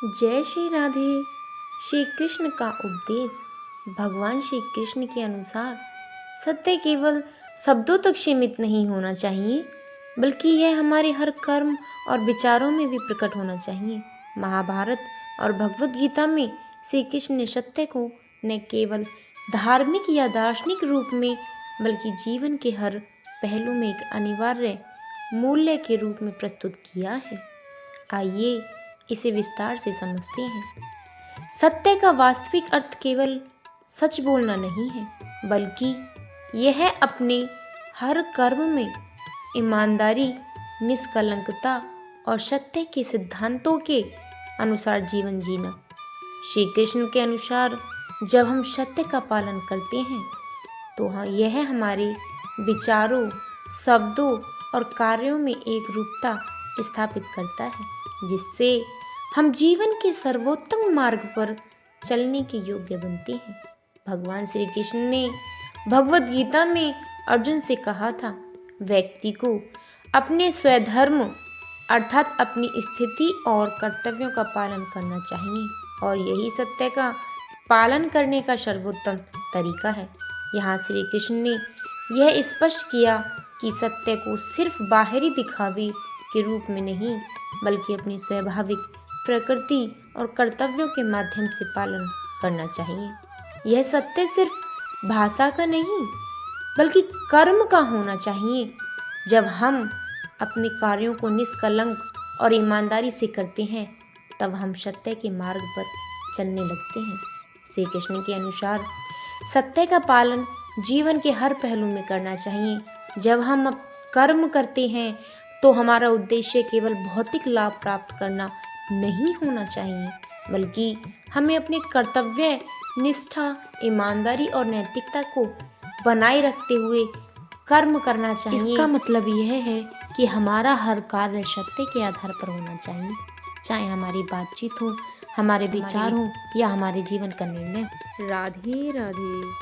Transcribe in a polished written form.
जय श्री राधे। श्री कृष्ण का उपदेश। भगवान श्री कृष्ण के अनुसार सत्य केवल शब्दों तक सीमित नहीं होना चाहिए, बल्कि यह हमारे हर कर्म और विचारों में भी प्रकट होना चाहिए। महाभारत और भगवत गीता में श्री कृष्ण ने सत्य को न केवल धार्मिक या दार्शनिक रूप में, बल्कि जीवन के हर पहलू में एक अनिवार्य मूल्य के रूप में प्रस्तुत किया है। आइए इसे विस्तार से समझते हैं। सत्य का वास्तविक अर्थ केवल सच बोलना नहीं है, बल्कि यह अपने हर कर्म में ईमानदारी, निष्कलंकता और सत्य के सिद्धांतों के अनुसार जीवन जीना। श्री कृष्ण के अनुसार जब हम सत्य का पालन करते हैं तो यह हमारे विचारों, शब्दों और कार्यों में एक रूपता स्थापित करता है, जिससे हम जीवन के सर्वोत्तम मार्ग पर चलने के योग्य बनते हैं। भगवान श्री कृष्ण ने भगवत गीता में अर्जुन से कहा था, व्यक्ति को अपने स्वधर्म अर्थात अपनी स्थिति और कर्तव्यों का पालन करना चाहिए, और यही सत्य का पालन करने का सर्वोत्तम तरीका है। यहाँ श्री कृष्ण ने यह स्पष्ट किया कि सत्य को सिर्फ बाहरी दिखावे के रूप में नहीं, बल्कि अपनी स्वाभाविक प्रकृति और कर्तव्यों के माध्यम से पालन करना चाहिए। यह सत्य सिर्फ भाषा का नहीं, बल्कि कर्म का होना चाहिए। जब हम अपने कार्यों को निष्कलंक और ईमानदारी से करते हैं, तब हम सत्य के मार्ग पर चलने लगते हैं। श्री कृष्ण के अनुसार सत्य का पालन जीवन के हर पहलू में करना चाहिए। जब हम कर्म करते हैं तो हमारा उद्देश्य केवल भौतिक लाभ प्राप्त करना नहीं होना चाहिए, बल्कि हमें अपने कर्तव्य, निष्ठा, ईमानदारी और नैतिकता को बनाए रखते हुए कर्म करना चाहिए। इसका मतलब यह है कि हमारा हर कार्य सत्य के आधार पर होना चाहिए, चाहे हमारी बातचीत हो, हमारे विचार हो या हमारे जीवन का निर्णय। राधे राधे।